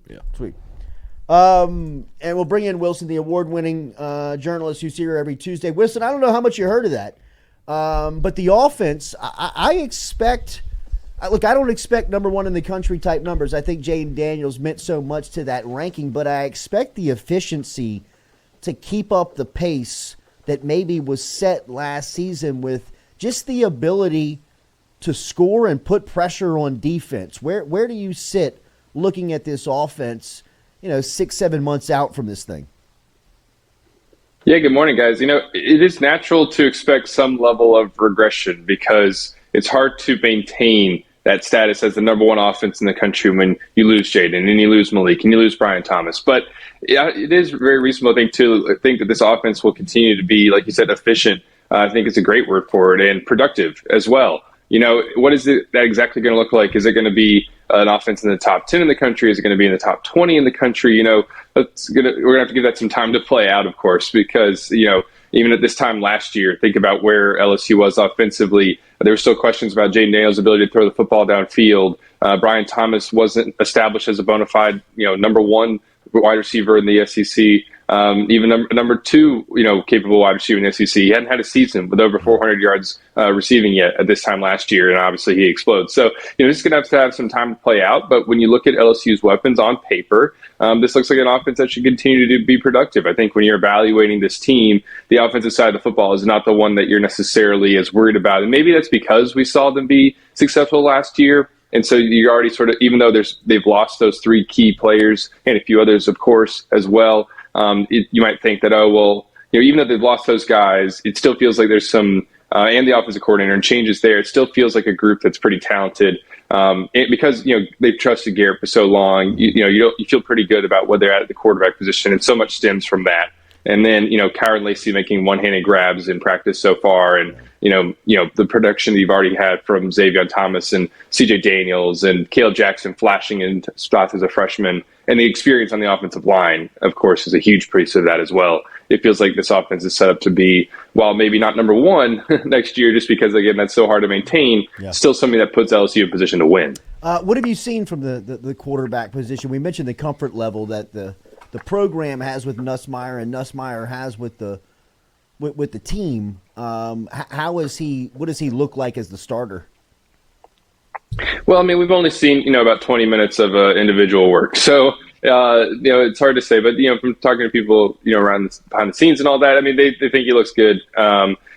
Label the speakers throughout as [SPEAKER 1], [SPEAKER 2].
[SPEAKER 1] Yeah.
[SPEAKER 2] Sweet. And we'll bring in Wilson, the award-winning journalist who's here every Tuesday. Wilson, I don't know how much you heard of that, but the offense, I expect – look, I don't expect number one in the country type numbers. I think Jaden Daniels meant so much to that ranking, but I expect the efficiency to keep up the pace that maybe was set last season with just the ability to score and put pressure on defense. Where do you sit looking at this offense, 6-7 months out from this thing?
[SPEAKER 3] Yeah, good morning, guys. It is natural to expect some level of regression because it's hard to maintain that status as the number one offense in the country when you lose Jaden and you lose Malik and you lose Brian Thomas. But yeah, it is very reasonable, to think that this offense will continue to be, like you said, efficient. I think it's a great word for it, and productive as well. What is that exactly going to look like? Is it going to be an offense in the top 10 in the country? Is it going to be in the top 20 in the country? We're going to have to give that some time to play out, of course, because, even at this time last year, think about where LSU was offensively. There were still questions about Jaden Daniels' ability to throw the football downfield. Brian Thomas wasn't established as a bona fide, number one wide receiver in the SEC. Even number two, capable wide receiver in the SEC. He hadn't had a season with over 400 yards receiving yet at this time last year, and obviously he explodes. So, this is going to have some time to play out. But when you look at LSU's weapons on paper, this looks like an offense that should continue to be productive. I think when you're evaluating this team, the offensive side of the football is not the one that you're necessarily as worried about. And maybe that's because we saw them be successful last year. And so you're already sort of, even though they've lost those three key players and a few others, of course, as well, you might think that, even though they've lost those guys, it still feels like there's some, and the offensive coordinator and changes there, it still feels like a group that's pretty talented. Because, they've trusted Garrett for so long, you feel pretty good about where they're at the quarterback position, and so much stems from that. And then, Kyron Lacy making one-handed grabs in practice so far, and the production that you've already had from Xavier Thomas and CJ Daniels and Caleb Jackson flashing in spots as a freshman, and the experience on the offensive line, of course, is a huge piece of that as well. It feels like this offense is set up to be, while maybe not number one next year, just because, again, that's so hard to maintain, still something that puts LSU in position to win.
[SPEAKER 2] What have you seen from the quarterback position? We mentioned the comfort level that the program has with Nussmeier and Nussmeier has with the team. How is he? What does he look like as the starter?
[SPEAKER 3] Well, we've only seen about 20 minutes of individual work, so it's hard to say. But from talking to people around behind the scenes and all that, they think he looks good.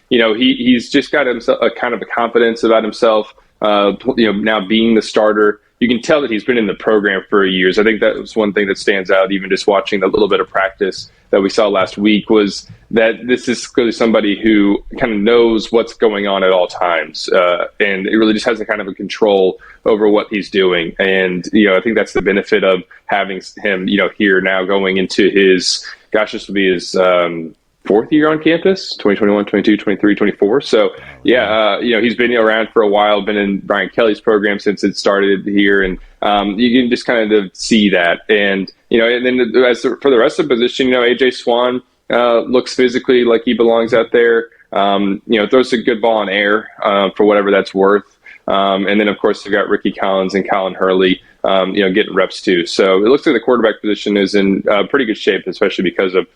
[SPEAKER 3] He's just got himself a kind of a confidence about himself. Now being the starter. You can tell that he's been in the program for years. I think that was one thing that stands out, even just watching the little bit of practice that we saw last week, was that this is clearly somebody who kind of knows what's going on at all times. And it really just has a kind of a control over what he's doing. And, I think that's the benefit of having him, here now going into his, this will be his fourth year on campus, 2021, 22, 23, 24. So, he's been around for a while, been in Brian Kelly's program since it started here. And you can just kind of see that. And, and then for the rest of the position, AJ Swan looks physically like he belongs out there. Throws a good ball in air for whatever that's worth. And then, of course, you've got Ricky Collins and Colin Hurley, getting reps too. So it looks like the quarterback position is in pretty good shape, especially because of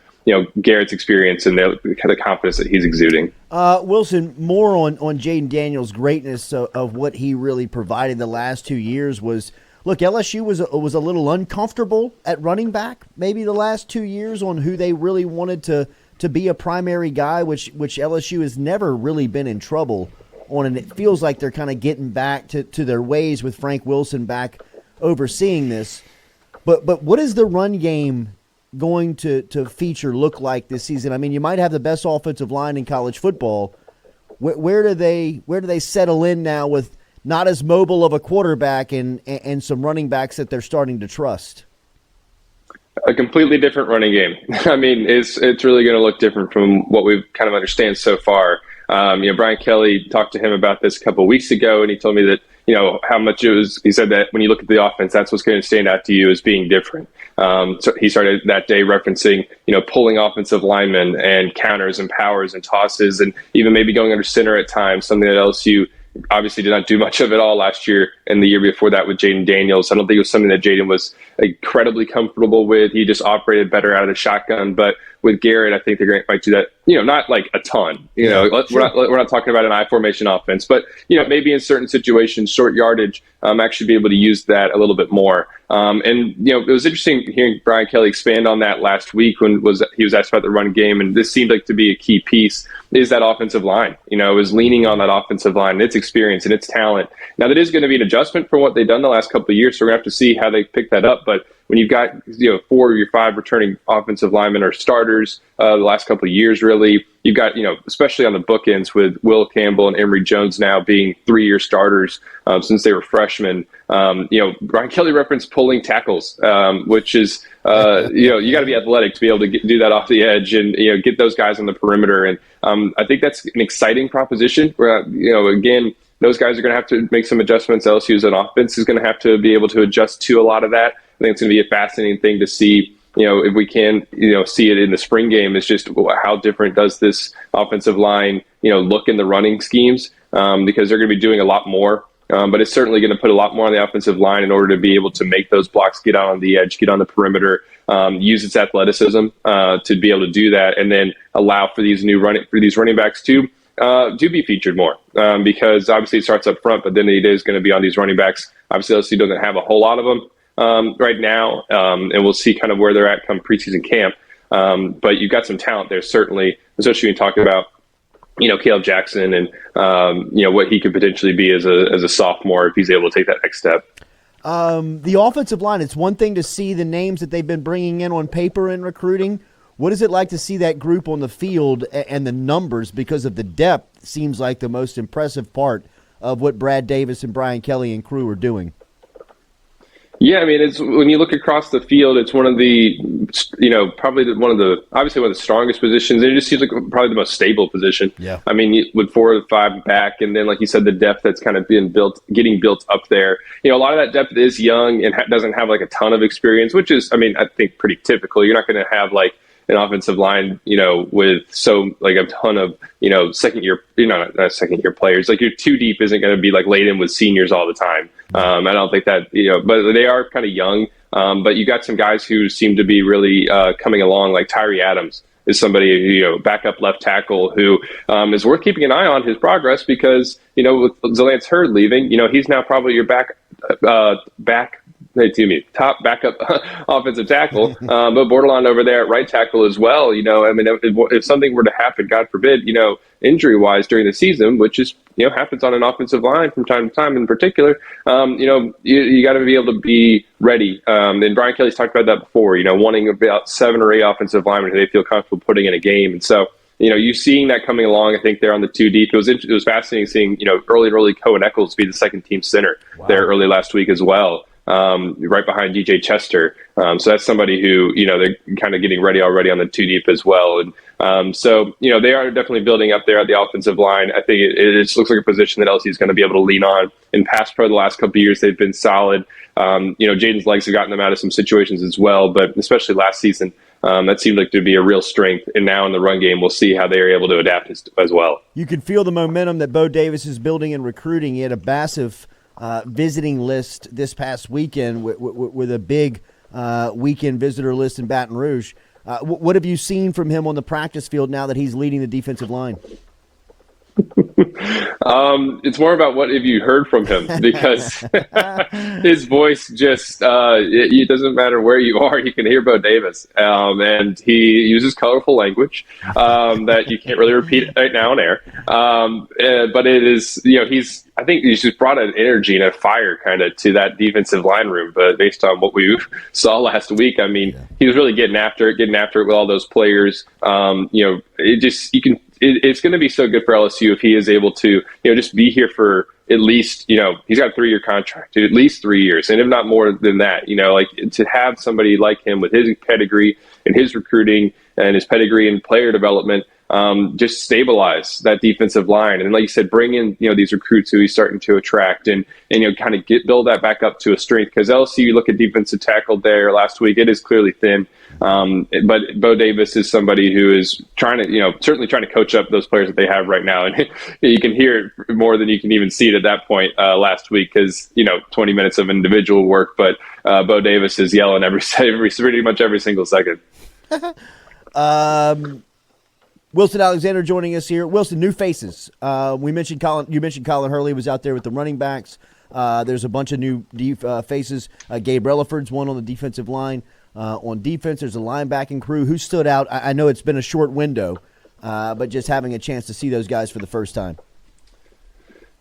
[SPEAKER 3] Garrett's experience and the confidence that he's exuding.
[SPEAKER 2] Wilson, more on Jaden Daniels' greatness of what he really provided the last 2 years was, look, LSU was a little uncomfortable at running back maybe the last 2 years on who they really wanted to be a primary guy, which LSU has never really been in trouble on, and it feels like they're kind of getting back to their ways with Frank Wilson back overseeing this. But what is the run game going to feature look like this season? You might have the best offensive line in college football. Where do they settle in now with not as mobile of a quarterback and some running backs that they're starting to trust?
[SPEAKER 3] A completely different running game. It's really going to look different from what we've kind of understand so far. Brian Kelly talked to him about this a couple of weeks ago, and he told me that how much it was. He said that when you look at the offense, that's what's going to stand out to you as being different. So he started that day referencing, pulling offensive linemen and counters and powers and tosses, and even maybe going under center at times, something that LSU obviously did not do much of it all last year and the year before that with Jaden Daniels. I don't think it was something that Jaden was incredibly comfortable with. He just operated better out of the shotgun. But with Garrett, I think they're going to might do that, not like a ton. We're not talking about an I formation offense, but maybe in certain situations, short yardage, actually be able to use that a little bit more. It was interesting hearing Brian Kelly expand on that last week when he was asked about the run game, and this seemed like to be a key piece is that offensive line. It was leaning on that offensive line and its experience and its talent. Now that is going to be an adjustment from what they've done the last couple of years, so we're going to have to see how they pick that up. But when you've got 4 of your 5 returning offensive linemen are starters the last couple of years, really, you've got especially on the bookends with Will Campbell and Emory Jones now being 3-year starters since they were freshmen. Brian Kelly referenced pulling tackles, which is you got to be athletic to be able to do that off the edge and get those guys on the perimeter. And I think that's an exciting proposition. Again, those guys are going to have to make some adjustments. LSU's an offense is going to have to be able to adjust to a lot of that. I think it's going to be a fascinating thing to see, if we can, see it in the spring game. Is just how different does this offensive line, look in the running schemes, because they're going to be doing a lot more. But it's certainly going to put a lot more on the offensive line in order to be able to make those blocks, get out on the edge, get on the perimeter, use its athleticism to be able to do that, and then allow for these running backs to be featured more, because obviously it starts up front, but then it is going to be on these running backs. Obviously, LSU doesn't have a whole lot of them right now, and we'll see kind of where they're at come preseason camp. But you've got some talent there, certainly, especially when you talk about Caleb Jackson and what he could potentially be as a sophomore if he's able to take that next step.
[SPEAKER 2] The offensive line, it's one thing to see the names that they've been bringing in on paper in recruiting. What is it like to see that group on the field and the numbers, because of the depth, seems like the most impressive part of what Brad Davis and Brian Kelly and crew are doing?
[SPEAKER 3] Yeah, I mean, it's when you look across the field, it's one of the, probably one of the strongest positions. And it just seems like probably the most stable position.
[SPEAKER 2] Yeah.
[SPEAKER 3] I mean, with 4 or 5 back, and then like you said, the depth that's kind of getting built up there. A lot of that depth is young and doesn't have like a ton of experience, which is, I mean, I think pretty typical. You're not going to have like an offensive line, with a ton of, second year, not second year players. Like your 2 deep isn't going to be like laden with seniors all the time. I don't think that, but they are kind of young. But you got some guys who seem to be really coming along, like Tyree Adams is somebody, backup left tackle who is worth keeping an eye on his progress because, with Zalance Hurd leaving, he's now probably your top backup offensive tackle, but borderline over there at right tackle as well. I mean, if something were to happen, God forbid, injury-wise during the season, which is, happens on an offensive line from time to time in particular, you got to be able to be ready. And Brian Kelly's talked about that before, wanting about 7 or 8 offensive linemen who they feel comfortable putting in a game. And so, you seeing that coming along, I think they're on the 2 deep. It was fascinating seeing, early Cohen Eccles be the second team center there early last week as well. Right behind DJ Chester. So that's somebody who, they're kind of getting ready already on the 2 deep as well. And so, they are definitely building up there at the offensive line. I think it just looks like a position that LSU is going to be able to lean on. In pass pro the last couple of years, they've been solid. Jaden's legs have gotten them out of some situations as well, but especially last season, that seemed like to be a real strength. And now in the run game, we'll see how they are able to adapt as well.
[SPEAKER 2] You can feel the momentum that Bo Davis is building in recruiting. He had a massive visiting list this past weekend with a big weekend visitor list in Baton Rouge. What have you seen from him on the practice field now that he's leading the defensive line?
[SPEAKER 3] It's more about what have you heard from him, because his voice just it doesn't matter where you are, you can hear Bo Davis, and he uses colorful language that you can't really repeat right now on air, but it is, I think he's just brought an energy and a fire kind of to that defensive line room. But based on what we saw last week, I mean, he was really getting after it with all those players. It's going to be so good for LSU if he is able to, just be here for at least, he's got a 3-year contract, at least 3 years, and if not more than that, like to have somebody like him with his pedigree and his recruiting and his pedigree and player development, just stabilize that defensive line. And like you said, bring in, these recruits who he's starting to attract and kind of build that back up to a strength. Because LSU, you look at defensive tackle there last week, it is clearly thin. But Bo Davis is somebody who is trying to, certainly trying to coach up those players that they have right now. And you can hear it more than you can even see it at that point last week because, 20 minutes of individual work. But Bo Davis is yelling pretty much every single second.
[SPEAKER 2] Wilson Alexander joining us here. Wilson, new faces. You mentioned Colin Hurley was out there with the running backs. There's a bunch of new faces. Gabe Relaford's one on the defensive line. On defense, there's a linebacking crew. Who stood out? I know it's been a short window, but just having a chance to see those guys for the first time.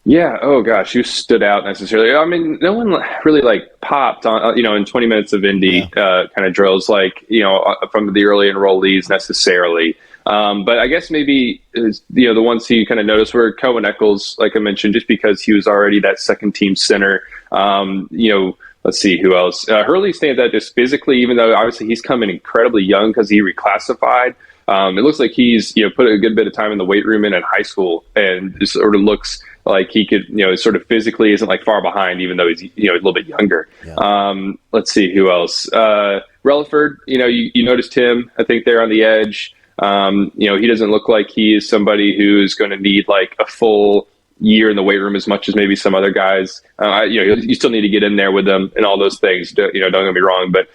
[SPEAKER 3] Yeah. Oh gosh, who stood out necessarily? I mean, no one really popped on, in 20 minutes of Indy kind of drills, from the early enrollees necessarily. But I guess maybe the ones he kind of noticed were Cohen Eccles, like I mentioned, just because he was already that second team center. Let's see who else. Hurley stands out just physically, even though obviously he's coming incredibly young because he reclassified. It looks like he's put a good bit of time in the weight room and in high school, and it sort of looks like he could sort of physically isn't far behind, even though he's a little bit younger. Yeah. Let's see who else. Relaford, you noticed him, I think, there on the edge. He doesn't look like he is somebody who's going to need a full year in the weight room as much as maybe some other guys. You still need to get in there with them and all those things. Don't get me wrong, but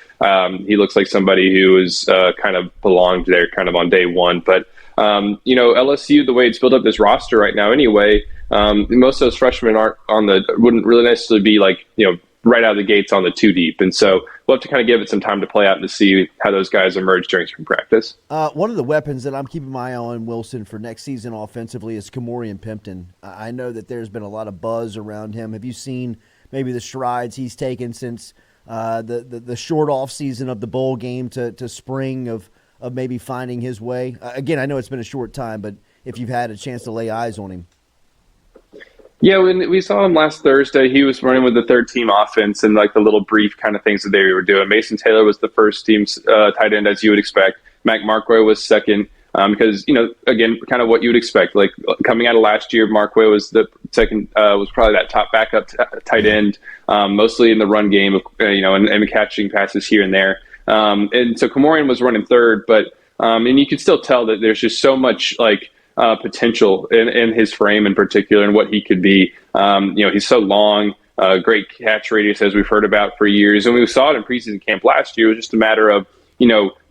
[SPEAKER 3] he looks like somebody who is kind of belonged there, kind of on day one. But LSU, the way it's built up this roster right now, anyway, most of those freshmen wouldn't really necessarily be right out of the gates on the two deep. And so we'll have to kind of give it some time to play out and to see how those guys emerge during spring practice.
[SPEAKER 2] One of the weapons that I'm keeping my eye on, Wilson, for next season offensively is Kamorian Pimpton. I know that there's been a lot of buzz around him. Have you seen maybe the strides he's taken since the short off season of the bowl game to spring of maybe finding his way? Again, I know it's been a short time, but if you've had a chance to lay eyes on him.
[SPEAKER 3] Yeah, when we saw him last Thursday, he was running with the third-team offense and the little brief kind of things that they were doing. Mason Taylor was the first team's tight end, as you would expect. Mac Markway was second because, again, kind of what you would expect. Coming out of last year, Markway was the second, was probably that top backup tight end, mostly in the run game, and catching passes here and there. And so Kamorian was running third, but and you could still tell that there's just so much potential in his frame in particular and what he could be. He's so long, great catch radius, as we've heard about for years. And we saw it in preseason camp last year. It was just a matter of,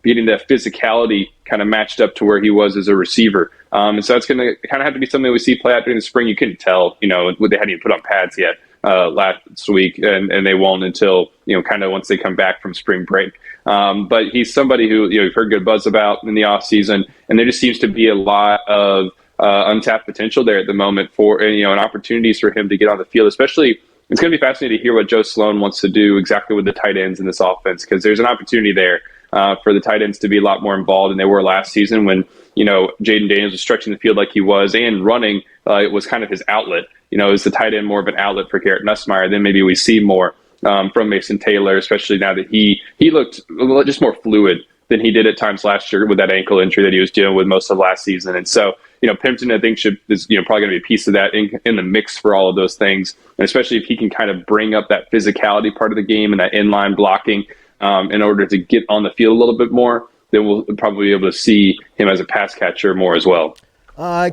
[SPEAKER 3] getting that physicality kind of matched up to where he was as a receiver. And so that's going to kind of have to be something we see play out during the spring. You couldn't tell, they hadn't even put on pads yet last week, and they won't until, kind of once they come back from spring break. But he's somebody who, you've heard good buzz about in the offseason, and there just seems to be a lot of untapped potential there at the moment for, and opportunities for him to get on the field. Especially, it's going to be fascinating to hear what Joe Sloan wants to do exactly with the tight ends in this offense, because there's an opportunity there for the tight ends to be a lot more involved than they were last season when, Jaden Daniels was stretching the field like he was and running. It was kind of his outlet. Is the tight end more of an outlet for Garrett Nussmeier? Then maybe we see more from Mason Taylor, especially now that he looked just more fluid than he did at times last year with that ankle injury that he was dealing with most of last season. And so, Pimpton, I think, is probably going to be a piece of that in the mix for all of those things, and especially if he can kind of bring up that physicality part of the game and that inline blocking in order to get on the field a little bit more, then we'll probably be able to see him as a pass catcher more as well.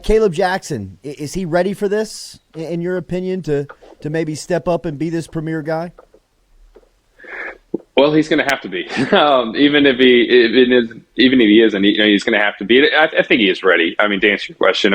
[SPEAKER 2] Caleb Jackson, is he ready for this, in your opinion, to maybe step up and be this premier guy?
[SPEAKER 3] Well, he's going to have to be, even if he isn't. He's going to have to be. I think he is ready. I mean, to answer your question,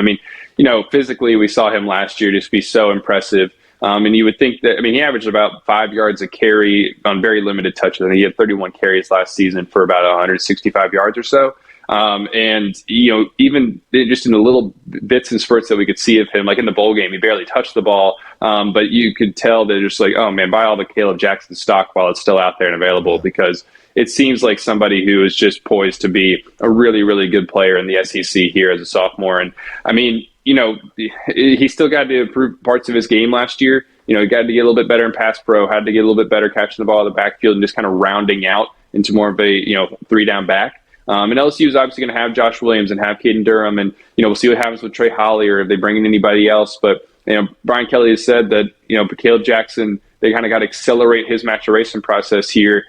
[SPEAKER 3] physically, we saw him last year just be so impressive. And you would think that, he averaged about 5 yards a carry on very limited touches. He had 31 carries last season for about 165 yards or so. And even just in the little bits and spurts that we could see of him, like in the bowl game, he barely touched the ball. But you could tell they're just like, oh man, buy all the Caleb Jackson stock while it's still out there and available, because it seems like somebody who is just poised to be a really, really good player in the SEC here as a sophomore. And he still got to improve parts of his game last year. He got to get a little bit better in pass pro, had to get a little bit better catching the ball in the backfield and just kind of rounding out into more of a, 3-down back. And LSU is obviously going to have Josh Williams and have Caden Durham, and we'll see what happens with Trey Holly or if they bring in anybody else. But Brian Kelly has said that Caleb Jackson, they kind of got to accelerate his maturation process here,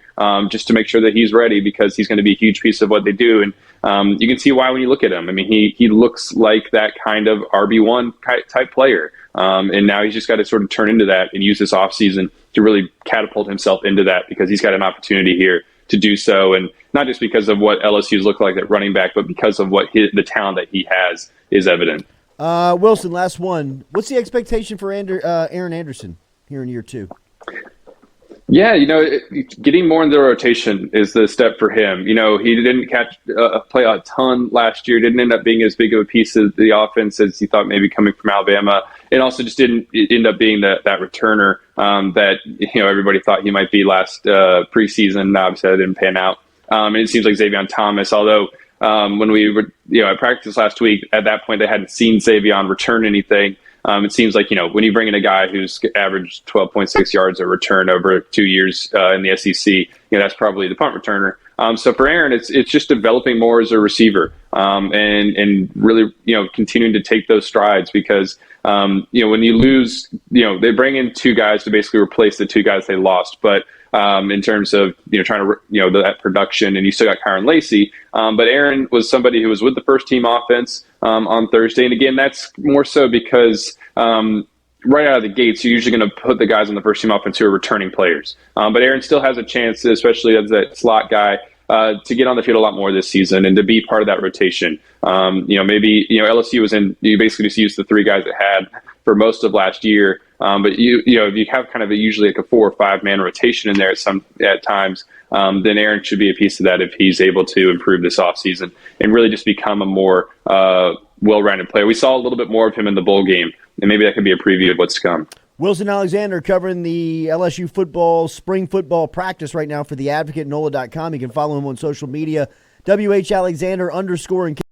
[SPEAKER 3] just to make sure that he's ready, because he's going to be a huge piece of what they do. And you can see why when you look at him. I mean, he looks like that kind of RB1 type player. And now he's just got to sort of turn into that and use this offseason to really catapult himself into that, because he's got an opportunity here to do so. And not just because of what LSU's look like at running back, but because of what the talent that he has is evident.
[SPEAKER 2] Wilson, last one. What's the expectation for Aaron Anderson here in year 2?
[SPEAKER 3] Yeah, getting more in the rotation is the step for him. He didn't play a ton last year, didn't end up being as big of a piece of the offense as he thought, maybe coming from Alabama, and also just didn't end up being that returner that everybody thought he might be last preseason. Obviously, that didn't pan out. And it seems like Xavier Thomas, although when we were at practice last week, at that point they hadn't seen Xavier return anything. It seems like, when you bring in a guy who's averaged 12.6 yards a return over 2 years in the SEC, that's probably the punt returner. So for Aaron, it's just developing more as a receiver, and really, continuing to take those strides, because, when you lose, they bring in 2 guys to basically replace the 2 guys they lost. But in terms of trying to that production, and you still got Kyron Lacey, but Aaron was somebody who was with the first team offense on Thursday, and again, that's more so because right out of the gates you're usually going to put the guys on the first team offense who are returning players, but Aaron still has a chance, especially as that slot guy, to get on the field a lot more this season and to be part of that rotation. Maybe LSU was in, you basically just used the 3 guys it had for most of last year. But if you have kind of usually like a 4 or 5 man rotation in there at times, then Aaron should be a piece of that if he's able to improve this offseason and really just become a more well-rounded player. We saw a little bit more of him in the bowl game, and maybe that could be a preview of what's to come.
[SPEAKER 2] Wilson Alexander covering the LSU football, spring football practice right now for The Advocate, NOLA.com. You can follow him on social media, WH Alexander _